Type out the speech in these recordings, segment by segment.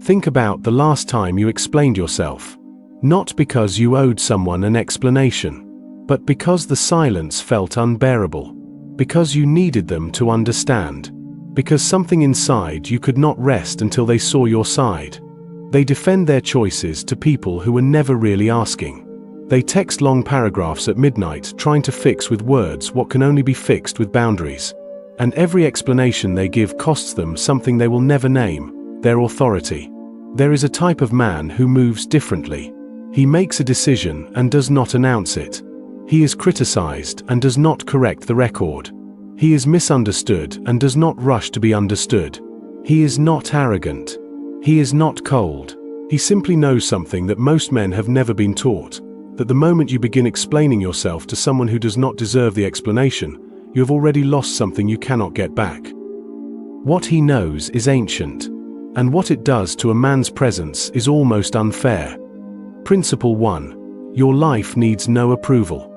Think about the last time you explained yourself. Not because you owed someone an explanation, but because the silence felt unbearable. Because you needed them to understand. Because something inside you could not rest until they saw your side. They defend their choices to people who were never really asking. They text long paragraphs at midnight trying to fix with words what can only be fixed with boundaries. And every explanation they give costs them something they will never name: their authority. There is a type of man who moves differently. He makes a decision and does not announce it. He is criticized and does not correct the record. He is misunderstood and does not rush to be understood. He is not arrogant. He is not cold. He simply knows something that most men have never been taught: that the moment you begin explaining yourself to someone who does not deserve the explanation, you have already lost something you cannot get back. What he knows is ancient, and what it does to a man's presence is almost unfair. Principle 1. Your life needs no approval.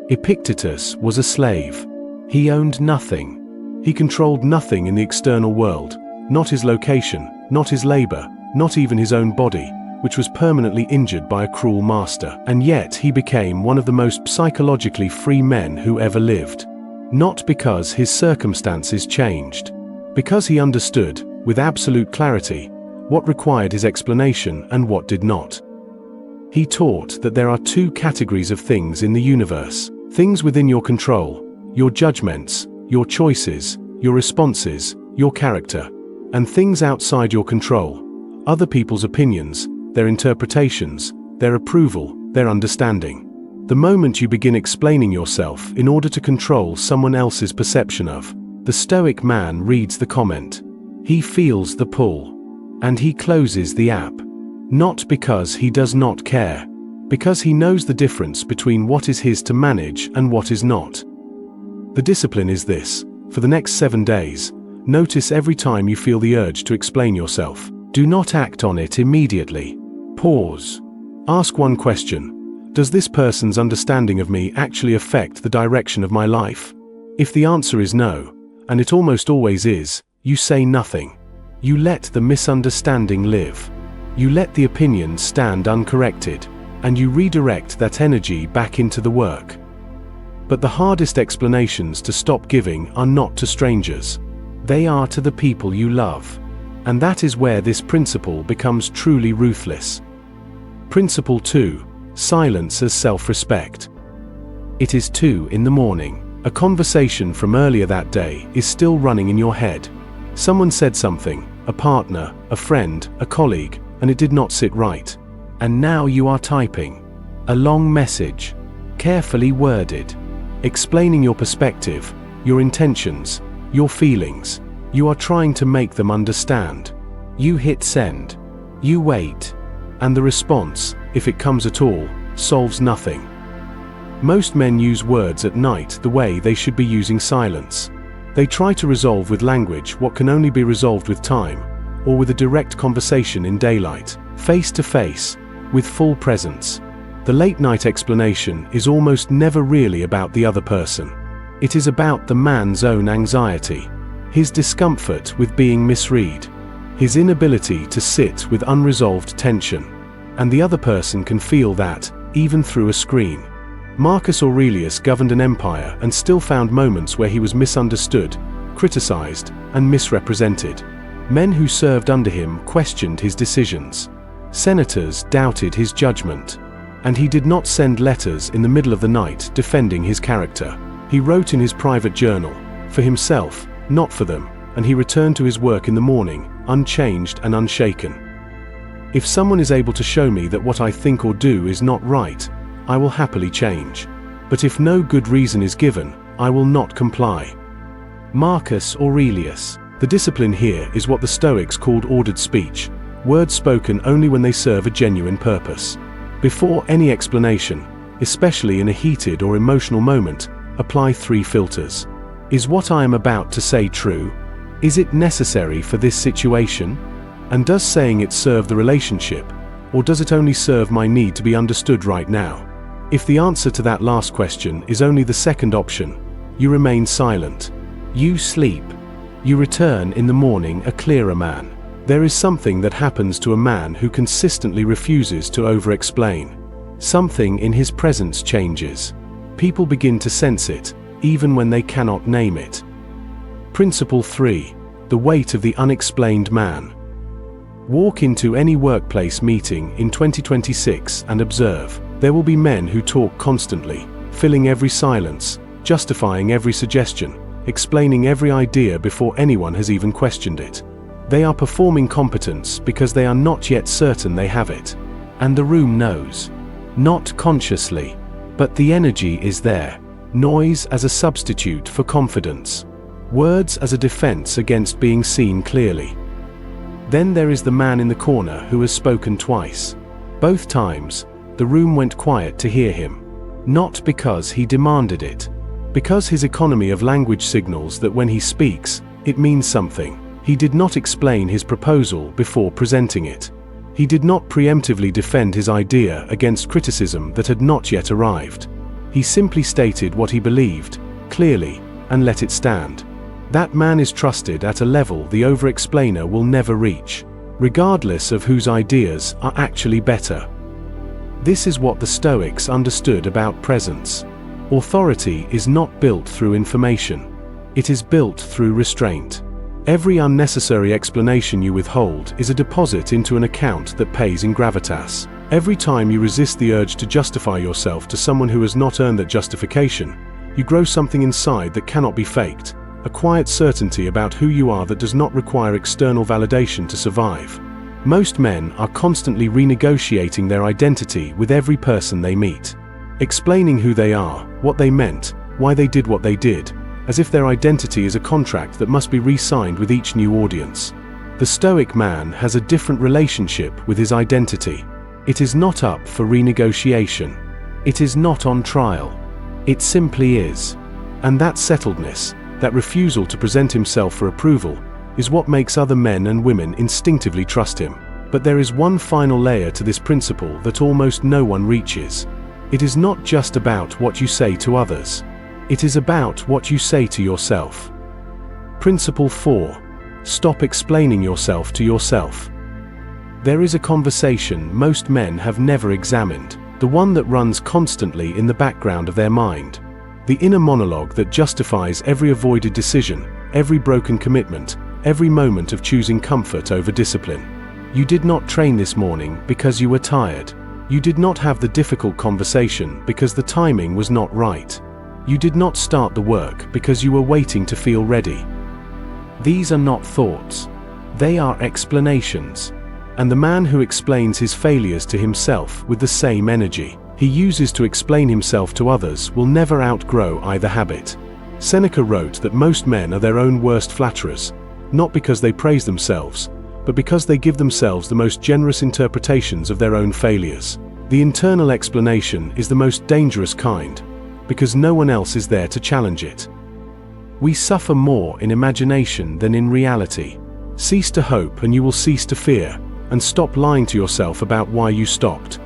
Epictetus was a slave. He owned nothing. He controlled nothing in the external world, not his location, not his labor, not even his own body, which was permanently injured by a cruel master. And yet he became one of the most psychologically free men who ever lived. Not because his circumstances changed. Because he understood, with absolute clarity, what required his explanation and what did not. He taught that there are two categories of things in the universe: things within your control, your judgments, your choices, your responses, your character, and things outside your control, other people's opinions, their interpretations, their approval, their understanding. The moment you begin explaining yourself in order to control someone else's perception of, the Stoic man reads the comment. He feels the pull. And he closes the app. Not because he does not care, because he knows the difference between what is his to manage and what is not. The discipline is this: for the next 7 days, notice every time you feel the urge to explain yourself. Do not act on it immediately. Pause. Ask one question: does this person's understanding of me actually affect the direction of my life? If the answer is no, and it almost always is, you say nothing. You let the misunderstanding live. You let the opinion stand uncorrected, and you redirect that energy back into the work. But the hardest explanations to stop giving are not to strangers. They are to the people you love. And that is where this principle becomes truly ruthless. Principle 2. Silence as self-respect. It is 2 in the morning. A conversation from earlier that day is still running in your head. Someone said something, a partner, a friend, a colleague, and it did not sit right. And now you are typing a long message, carefully worded, explaining your perspective, your intentions, your feelings. You are trying to make them understand. You hit send. You wait. And the response, if it comes at all, solves nothing. Most men use words at night the way they should be using silence. They try to resolve with language what can only be resolved with time, or with a direct conversation in daylight, face to face, with full presence. The late-night explanation is almost never really about the other person. It is about the man's own anxiety, his discomfort with being misread, his inability to sit with unresolved tension. And the other person can feel that, even through a screen. Marcus Aurelius governed an empire and still found moments where he was misunderstood, criticized, and misrepresented. Men who served under him questioned his decisions. Senators doubted his judgment. And he did not send letters in the middle of the night defending his character. He wrote in his private journal, for himself, not for them, and he returned to his work in the morning, unchanged and unshaken. If someone is able to show me that what I think or do is not right, I will happily change. But if no good reason is given, I will not comply. Marcus Aurelius. The discipline here is what the Stoics called ordered speech, words spoken only when they serve a genuine purpose. Before any explanation, especially in a heated or emotional moment, apply 3 filters. Is what I am about to say true? Is it necessary for this situation? And does saying it serve the relationship, or does it only serve my need to be understood right now? If the answer to that last question is only the second option, you remain silent. You sleep. You return in the morning a clearer man. There is something that happens to a man who consistently refuses to over-explain. Something in his presence changes. People begin to sense it, even when they cannot name it. Principle 3. The weight of the unexplained man. Walk into any workplace meeting in 2026 and observe. There will be men who talk constantly, filling every silence, justifying every suggestion, explaining every idea before anyone has even questioned it. They are performing competence because they are not yet certain they have it. And the room knows. Not consciously, but the energy is there. Noise as a substitute for confidence. Words as a defense against being seen clearly. Then there is the man in the corner who has spoken twice. Both times, the room went quiet to hear him. Not because he demanded it. Because his economy of language signals that when he speaks, it means something. He did not explain his proposal before presenting it. He did not preemptively defend his idea against criticism that had not yet arrived. He simply stated what he believed, clearly, and let it stand. That man is trusted at a level the over-explainer will never reach, regardless of whose ideas are actually better. This is what the Stoics understood about presence. Authority is not built through information. It is built through restraint. Every unnecessary explanation you withhold is a deposit into an account that pays in gravitas. Every time you resist the urge to justify yourself to someone who has not earned that justification, you grow something inside that cannot be faked, a quiet certainty about who you are that does not require external validation to survive. Most men are constantly renegotiating their identity with every person they meet, explaining who they are, what they meant, why they did what they did, as if their identity is a contract that must be re-signed with each new audience. The Stoic man has a different relationship with his identity. It is not up for renegotiation. It is not on trial. It simply is. And that settledness, that refusal to present himself for approval, is what makes other men and women instinctively trust him. But there is one final layer to this principle that almost no one reaches. It is not just about what you say to others. It is about what you say to yourself. Principle 4. Stop explaining yourself to yourself. There is a conversation most men have never examined, the one that runs constantly in the background of their mind. The inner monologue that justifies every avoided decision, every broken commitment, every moment of choosing comfort over discipline. You did not train this morning because you were tired. You did not have the difficult conversation because the timing was not right. You did not start the work because you were waiting to feel ready. These are not thoughts. They are explanations. And the man who explains his failures to himself with the same energy he uses to explain himself to others will never outgrow either habit. Seneca wrote that most men are their own worst flatterers, not because they praise themselves, but because they give themselves the most generous interpretations of their own failures. The internal explanation is the most dangerous kind, because no one else is there to challenge it. We suffer more in imagination than in reality. Cease to hope and you will cease to fear, and stop lying to yourself about why you stopped.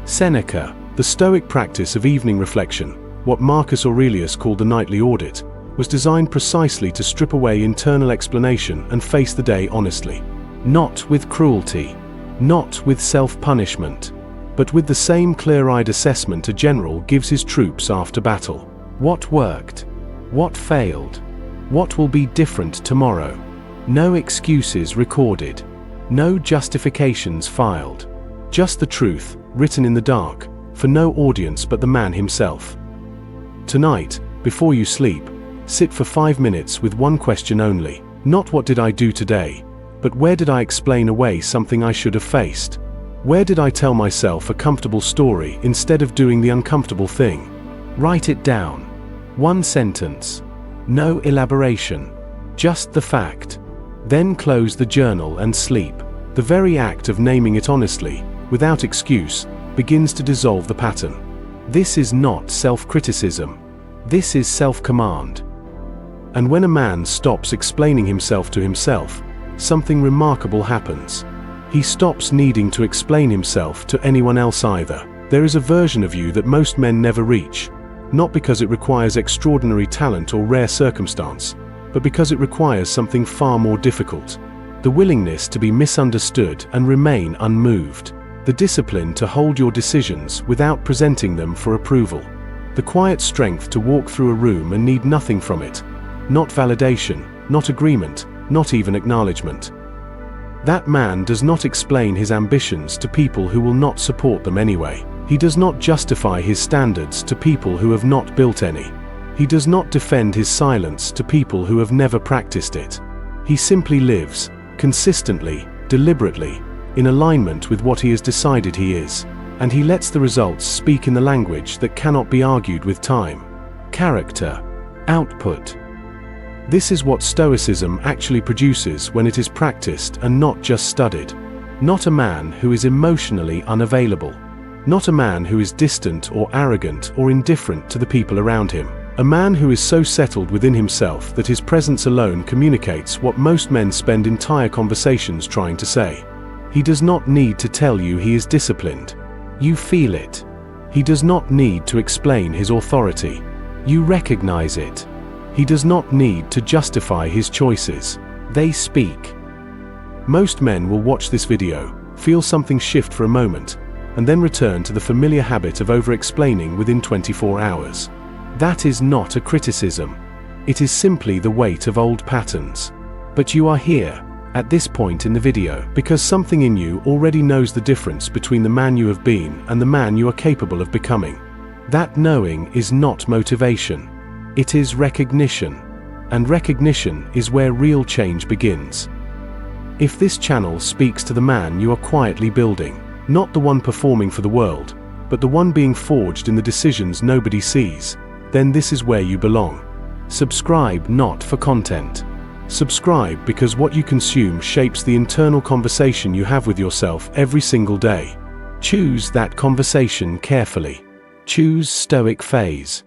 Seneca, the Stoic practice of evening reflection, what Marcus Aurelius called the nightly audit, was designed precisely to strip away internal explanation and face the day honestly. Not with cruelty, not with self-punishment, but with the same clear-eyed assessment a general gives his troops after battle. What worked? What failed? What will be different tomorrow? No excuses recorded. No justifications filed. Just the truth, written in the dark, for no audience but the man himself. Tonight, before you sleep, sit for 5 minutes with one question only. Not what did I do today, but where did I explain away something I should have faced? Where did I tell myself a comfortable story instead of doing the uncomfortable thing? Write it down. One sentence. No elaboration. Just the fact. Then close the journal and sleep. The very act of naming it honestly, without excuse, begins to dissolve the pattern. This is not self-criticism. This is self-command. And when a man stops explaining himself to himself, something remarkable happens. He stops needing to explain himself to anyone else either. There is a version of you that most men never reach, not because it requires extraordinary talent or rare circumstance, but because it requires something far more difficult. the willingness to be misunderstood and remain unmoved, the discipline to hold your decisions without presenting them for approval, the quiet strength to walk through a room and need nothing from it, not validation, not agreement, not even acknowledgement. That man does not explain his ambitions to people who will not support them anyway. He does not justify his standards to people who have not built any. He does not defend his silence to people who have never practiced it. He simply lives, consistently, deliberately, in alignment with what he has decided he is, and he lets the results speak in the language that cannot be argued with time. Character. Output. This is what Stoicism actually produces when it is practiced and not just studied. Not a man who is emotionally unavailable. Not a man who is distant or arrogant or indifferent to the people around him. A man who is so settled within himself that his presence alone communicates what most men spend entire conversations trying to say. He does not need to tell you he is disciplined. You feel it. He does not need to explain his authority. You recognize it. He does not need to justify his choices. They speak. Most men will watch this video, feel something shift for a moment, and then return to the familiar habit of over-explaining within 24 hours. That is not a criticism. It is simply the weight of old patterns. But you are here, at this point in the video, because something in you already knows the difference between the man you have been and the man you are capable of becoming. That knowing is not motivation. It is recognition. And recognition is where real change begins. If this channel speaks to the man you are quietly building, not the one performing for the world, but the one being forged in the decisions nobody sees, then this is where you belong. Subscribe not for content. Subscribe because what you consume shapes the internal conversation you have with yourself every single day. Choose that conversation carefully. Choose Stoic phase.